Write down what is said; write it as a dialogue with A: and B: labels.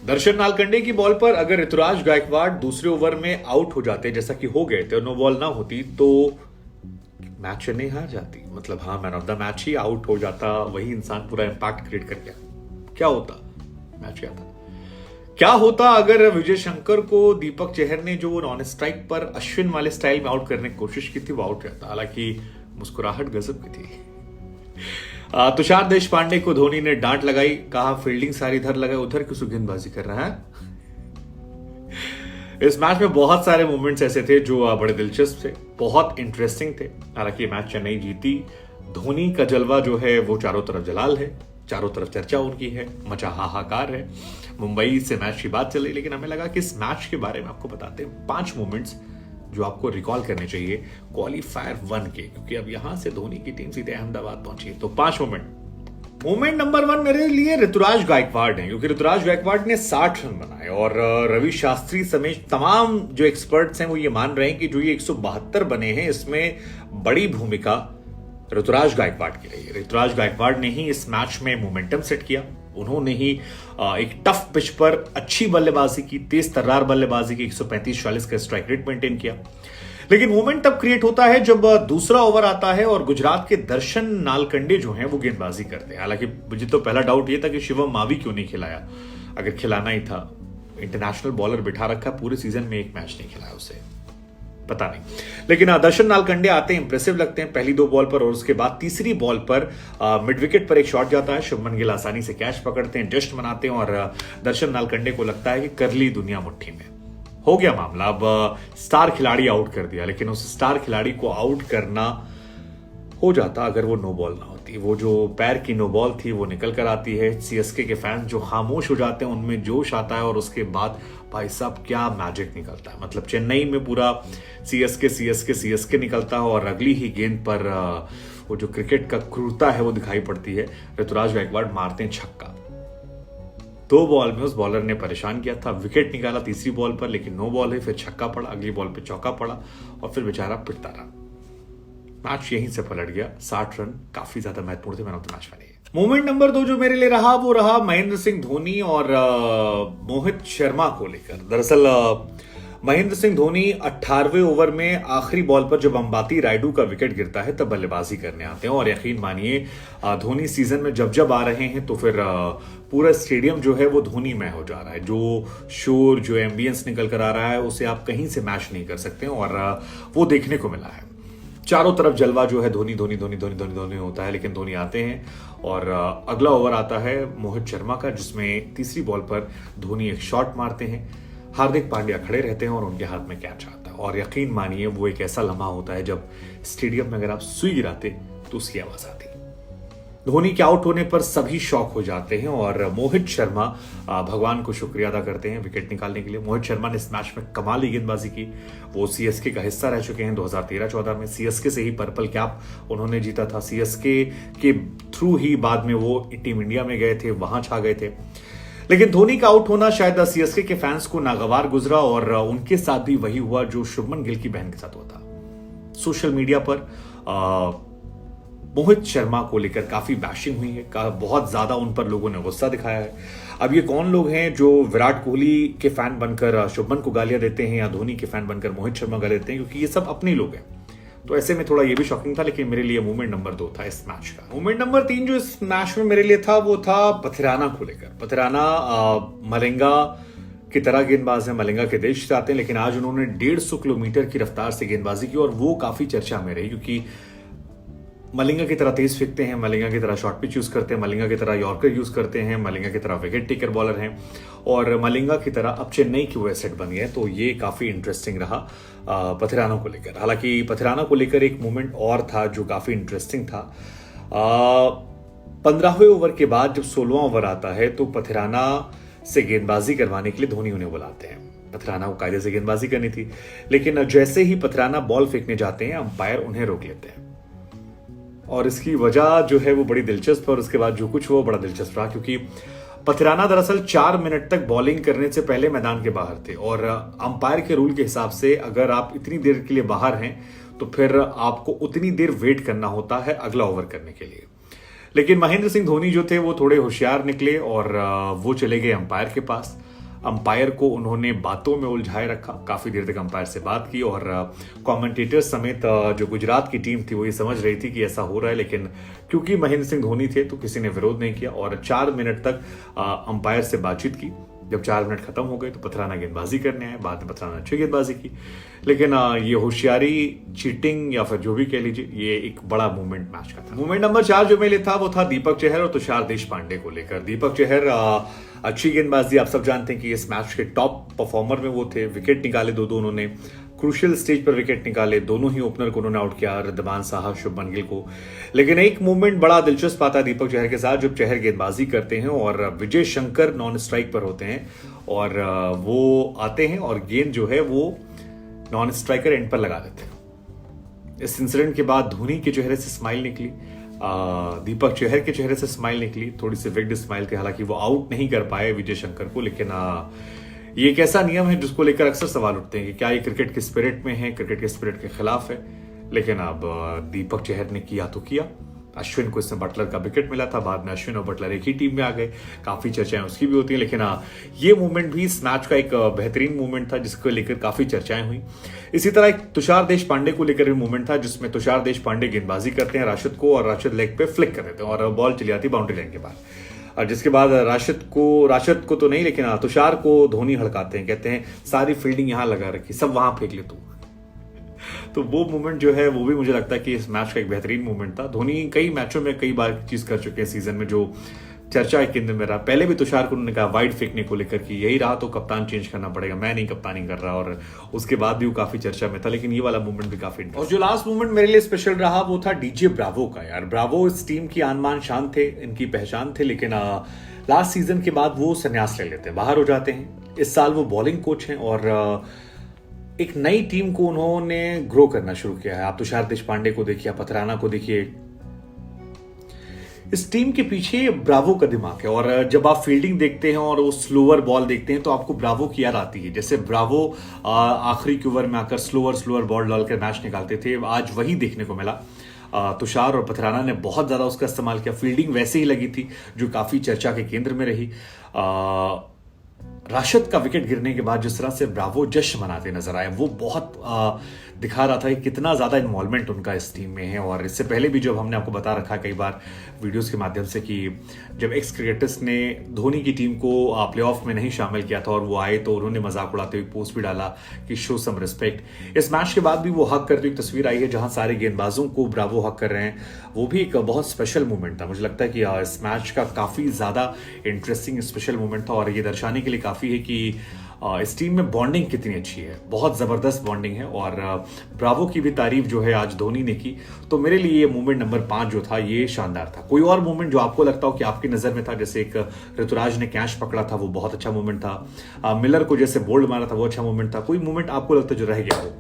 A: दर्शन नालकंडे की बॉल पर अगर ऋतुराज गायकवाड़ दूसरे ओवर में आउट हो जाते, जैसा कि हो गए थे, नो बॉल ना होती तो मैच चेन्नई हार जाती। मतलब हाँ, man of the match he out हो जाता, वही इंसान पूरा इंपैक्ट क्रिएट कर गया। क्या होता, मैच क्या था, क्या होता अगर विजय शंकर को दीपक चहर ने जो नॉन स्ट्राइक पर अश्विन वाले स्टाइल में आउट करने की कोशिश की थी, वो आउट रहता। हालांकि मुस्कुराहट गजब की थी। तुषार देशपांडे को धोनी ने डांट लगाई, कहा फील्डिंग सारी इधर लगाए, उधर क्यों गेंदबाजी कर रहा है। इस मैच में बहुत सारे मोमेंट्स ऐसे थे जो बड़े दिलचस्प थे, बहुत इंटरेस्टिंग थे। हालांकि मैच चेन्नई जीती। धोनी का जलवा जो है वो चारों तरफ जलाल है, चारों तरफ चर्चा उनकी है, मचा हाहाकार है। मुंबई से मैच की बात चली, लेकिन हमें लगा कि इस मैच के बारे में आपको बताते हैं 5 मोमेंट्स जो आपको रिकॉल करने चाहिए क्वालिफायर 1 के, क्योंकि अब यहां से धोनी की टीम सीधे अहमदाबाद पहुंची है। तो 5 मोमेंट नंबर 1 मेरे लिए ऋतुराज गायकवाड़ है, क्योंकि ऋतुराज गायकवाड़ ने 60 रन बनाए और रवि शास्त्री समेत तमाम जो एक्सपर्ट्स हैं वो ये मान रहे हैं कि जो ये 172 बने हैं, इसमें बड़ी भूमिका ऋतुराज गायकवाड़ की रही है। ऋतुराज गायकवाड़ ने ही इस मैच में मोमेंटम सेट किया। उन्होंने ही एक टफ पिच पर अच्छी बल्लेबाजी की, तेज तर्रार बल्लेबाजी की, 135-40 का स्ट्राइक रेट मेंटेन किया। लेकिन मोमेंट तब क्रिएट होता है जब दूसरा ओवर आता है और गुजरात के दर्शन नालकंडे जो हैं वो गेंदबाजी करते हैं। हालांकि मुझे तो पहला डाउट ये था कि शिवम मावी क्यों नहीं खिलाया, अगर खिलाना ही था। इंटरनेशनल बॉलर बिठा रखा, पूरे सीजन में एक मैच नहीं खिलाया उसे, पता नहीं। लेकिन दर्शन नालकंडे आते हैं, इंप्रेसिव लगते हैं पहली 2 बॉल पर, और उसके बाद तीसरी बॉल पर मिड विकेट पर एक शॉट जाता है, शुभमन गिल आसानी से कैच पकड़ते हैं, जस्ट मनाते हैं और दर्शन नालकंडे को लगता है कि कर ली दुनिया मुट्ठी में, हो गया मामला। अब स्टार खिलाड़ी आउट कर दिया, लेकिन उस स्टार खिलाड़ी को आउट करना हो जाता अगर वो नो बॉल ना होती। वो जो पैर की नो बॉल थी वो निकल कर आती है। सीएसके के फैंस जो खामोश हो जाते हैं, उनमें जोश आता है और उसके बाद भाई साहब क्या मैजिक निकलता है। मतलब चेन्नई में पूरा सीएसके निकलता है और अगली ही गेंद पर वो जो क्रिकेट का क्रूरता है वो दिखाई पड़ती है। ऋतुराज गायकवाड़ मारते हैं छक्का। 2 बॉल में उस बॉलर ने परेशान किया था, विकेट निकाला तीसरी बॉल पर, लेकिन नो बॉल है, फिर छक्का पड़ा, अगली बॉल पे चौका पड़ा और फिर बेचारा पिटता रहा। मैच यहीं से पलट गया। 60 रन काफी ज्यादा महत्वपूर्ण थे, मैन ऑफ द मैच बने। मोमेंट नंबर 2 जो मेरे लिए रहा वो रहा महेंद्र सिंह धोनी और मोहित शर्मा को लेकर। दरअसल महेंद्र सिंह धोनी 18वें ओवर में आखिरी बॉल पर जब अंबाती रायडू का विकेट गिरता है तब बल्लेबाजी करने आते हैं, और यकीन मानिए धोनी सीजन में जब आ रहे हैं तो फिर पूरा स्टेडियम जो है वो धोनी में हो जा रहा है। जो शोर, जो एम्बियंस निकल कर आ रहा है उसे आप कहीं से मैच नहीं कर सकते, और वो देखने को मिला है। चारों तरफ जलवा जो है धोनी धोनी धोनी धोनी धोनी धोनी होता है। लेकिन धोनी आते हैं और अगला ओवर आता है मोहित शर्मा का, जिसमें तीसरी बॉल पर धोनी एक शॉट मारते हैं। हार्दिक पांड्या खड़े रहते हैं और उनके हाथ में कैच आता है, और यकीन मानिए वो एक ऐसा लम्हा होता है जब स्टेडियम में अगर आप सुई गिराते तो उसकी आवाज आती। धोनी के आउट होने पर सभी शॉक हो जाते हैं और मोहित शर्मा भगवान को शुक्रिया अदा करते हैं विकेट निकालने के लिए। मोहित शर्मा ने इस मैच में कमाली गेंदबाजी की। वो सीएसके का हिस्सा रह चुके हैं 2013-14 में। सीएसके से ही पर्पल कैप उन्होंने जीता था। सीएसके के थ्रू ही बाद में वो टीम इंडिया में गए थे, वहां छा गए थे। लेकिन धोनी का आउट होना शायद सीएसके के फैंस को नागवार गुजरा, और उनके साथ भी वही हुआ जो शुभमन गिल की बहन के साथ हुआ था। सोशल मीडिया पर मोहित शर्मा को लेकर काफी बैशिंग हुई है, बहुत ज्यादा उन पर लोगों ने गुस्सा दिखाया है। अब ये कौन लोग हैं जो विराट कोहली के फैन बनकर शुभमन को गालियां देते हैं या धोनी के फैन बनकर मोहित शर्मा गालियां देते हैं, क्योंकि ये सब अपने लोग हैं। तो ऐसे में थोड़ा ये भी शॉकिंग था, लेकिन मेरे लिए मूवमेंट नंबर 2 था इस मैच का। मूवमेंट नंबर 3 जो इस मैच में मेरे लिए था वो था पथिराना को लेकर। पथिराना मलिंगा की तरह गेंदबाज है, मलिंगा के देश से आते हैं, लेकिन आज उन्होंने 150 किलोमीटर की रफ्तार से गेंदबाजी की और वो काफी चर्चा में रही, क्योंकि मलिंगा की तरह तेज फेंकते हैं, मलिंगा की तरह शॉर्ट पिच यूज करते हैं, मलिंगा की तरह यॉर्कर यूज करते हैं, मलिंगा की तरह विकेट टेकर बॉलर हैं, और मलिंगा की तरह अब चेन्नई की वो एसेट बन गए। तो ये काफी इंटरेस्टिंग रहा पथिराना को लेकर। हालांकि पथिराना को लेकर एक मोमेंट और था जो काफी इंटरेस्टिंग था। 15वें ओवर के बाद जब 16वां ओवर आता है तो पथिराना से गेंदबाजी करवाने के लिए धोनी उन्हें बुलाते हैं। पथिराना को कायदे से गेंदबाजी करनी थी, लेकिन जैसे ही पथिराना बॉल फेंकने जाते हैं अंपायर उन्हें रोक लेते हैं, और इसकी वजह जो है वो बड़ी दिलचस्प है। और उसके बाद जो कुछ वो बड़ा दिलचस्प रहा, क्योंकि पथिराना दरअसल 4 मिनट तक बॉलिंग करने से पहले मैदान के बाहर थे, और अंपायर के रूल के हिसाब से अगर आप इतनी देर के लिए बाहर हैं तो फिर आपको उतनी देर वेट करना होता है अगला ओवर करने के लिए। लेकिन महेंद्र सिंह धोनी जो थे वो थोड़े होशियार निकले और वो चले गए अंपायर के पास। अंपायर को उन्होंने बातों में उलझाए रखा, काफी देर तक अंपायर से बात की और कमेंटेटर समेत जो गुजरात की टीम थी वो ये समझ रही थी कि ऐसा हो रहा है, लेकिन क्योंकि महेंद्र सिंह धोनी थे तो किसी ने विरोध नहीं किया और 4 मिनट तक अंपायर से बातचीत की। जब 4 मिनट खत्म हो गए तो पथराना गेंदबाजी करने आए, बाद में पथराना अच्छी गेंदबाजी की, लेकिन ये होशियारी, चीटिंग या फिर जो भी कह लीजिए, ये एक बड़ा मूवमेंट मैच का था। मूवमेंट नंबर 4 जो मेरे था वो था दीपक चहर और तुषार देशपांडे को लेकर। दीपक चहर अच्छी गेंदबाजी, आप सब जानते हैं कि इस मैच के टॉप परफॉर्मर में वो थे, विकेट निकाले दो उन्होंने, क्रूशियल स्टेज पर विकेट निकाले, दोनों ही ओपनर को उन्होंने आउट किया, रिद्धमान साहा, शुभमन गिल को। लेकिन एक मूवमेंट बड़ा दिलचस्प आता है दीपक चहर के साथ, जब चहर गेंदबाजी करते हैं और विजय शंकर नॉन स्ट्राइक पर होते हैं और वो आते हैं और गेंद जो है वो नॉन स्ट्राइकर एंड पर लगा देते हैं। इस इंसिडेंट के बाद धोनी के चेहरे से स्माइल निकली, दीपक चहर के चेहरे से स्माइल निकली, थोड़ी सी विग्ड स्माइल थी। हालांकि वो आउट नहीं कर पाए विजय शंकर को, लेकिन ये एक ऐसा नियम है जिसको लेकर अक्सर सवाल उठते हैं कि क्या ये क्रिकेट के स्पिरिट में है, क्रिकेट के स्पिरिट के खिलाफ है। लेकिन अब दीपक चहर ने किया तो किया। अश्विन को इसमें बटलर का विकेट मिला था, बाद में अश्विन और बटलर एक ही टीम में आ गए, काफी चर्चाएं उसकी भी होती हैं। लेकिन ये मूवमेंट भी इस मैच का एक बेहतरीन मूवमेंट था जिसको लेकर काफी चर्चाएं हुई। इसी तरह एक तुषार देशपांडे को लेकर भी मूवमेंट था जिसमें तुषार देशपांडे गेंदबाजी करते हैं राशिद को और राशिद लेग पे फ्लिक कर देते हैं और बॉल चली जाती बाउंड्री लाइन के बाद। और जिसके बाद राशिद को तो नहीं, लेकिन तुषार को धोनी हड़काते हैं, कहते हैं सारी फील्डिंग यहां लगा रखी, सब वहां फेंक ले तू। तो वो मोमेंट जो है वो भी मुझे लगता है कि इस मैच का एक बेहतरीन मोमेंट था। धोनी कई मैचों में कई बार चीज कर चुके हैं सीजन में जो चर्चा के केंद्र में रहा। पहले भी तुषार को उन्होंने कहा वाइड फेंकने को लेकर कि यही रहा तो कप्तान चेंज करना पड़ेगा, मैं नहीं कप्तानी कर रहा, और उसके बाद भी वो काफी चर्चा में था। लेकिन ये वाला मूवमेंट भी काफी, और जो लास्ट मूवमेंट मेरे लिए स्पेशल रहा वो था डीजे ब्रावो का। यार ब्रावो इस टीम की आन बान शान थे, इनकी पहचान थे, लेकिन लास्ट सीजन के बाद वो संन्यास ले लेते हैं, बाहर हो जाते हैं। इस साल वो बॉलिंग कोच हैं और एक नई टीम को उन्होंने ग्रो करना शुरू किया है। आप तुषार देशपांडे को देखिए, आप पथराना को देखिए, इस टीम के पीछे ब्रावो का दिमाग है। और जब आप फील्डिंग देखते हैं और वो स्लोअर बॉल देखते हैं तो आपको ब्रावो की याद आती है। जैसे ब्रावो आखिरी के ओवर में आकर स्लोअर बॉल डालकर मैच निकालते थे, आज वही देखने को मिला। तुषार और पथराना ने बहुत ज्यादा उसका इस्तेमाल किया, फील्डिंग वैसे ही लगी थी जो काफी चर्चा के केंद्र में रही। राशिद का विकेट गिरने के बाद जिस तरह से ब्रावो जश्न मनाते नजर आए, वो बहुत दिखा रहा था कि कितना ज्यादा इन्वॉल्वमेंट उनका इस टीम में है। और इससे पहले भी जब हमने आपको बता रखा कई बार वीडियोस के माध्यम से कि जब एक्स क्रिकेटर्स ने धोनी की टीम को प्लेऑफ में नहीं शामिल किया था और वो आए तो उन्होंने मजाक उड़ाते हुए पोस्ट भी डाला कि शो सम रिस्पेक्ट। इस मैच के बाद भी वो हक करते हुए तस्वीर आई है जहां सारे गेंदबाजों को ब्रावो हक कर रहे हैं। वो भी एक बहुत स्पेशल मूवमेंट था। मुझे लगता है कि इस मैच का काफी ज्यादा इंटरेस्टिंग स्पेशल मूवमेंट था और ये दर्शाने के लिए काफी है कि इस टीम में बॉन्डिंग कितनी अच्छी है, बहुत जबरदस्त बॉन्डिंग है। और ब्रावो की भी तारीफ जो है आज धोनी ने की। तो मेरे लिए ये मूवमेंट नंबर 5 जो था ये शानदार था। कोई और मूवमेंट जो आपको लगता हो कि आपकी नजर में था, जैसे एक ऋतुराज ने कैच पकड़ा था, वो बहुत अच्छा मूवमेंट था। मिलर को जैसे बोल्ड मारा था, वो अच्छा मूवमेंट था। कोई मूवमेंट आपको लगता है जो रह गया हो?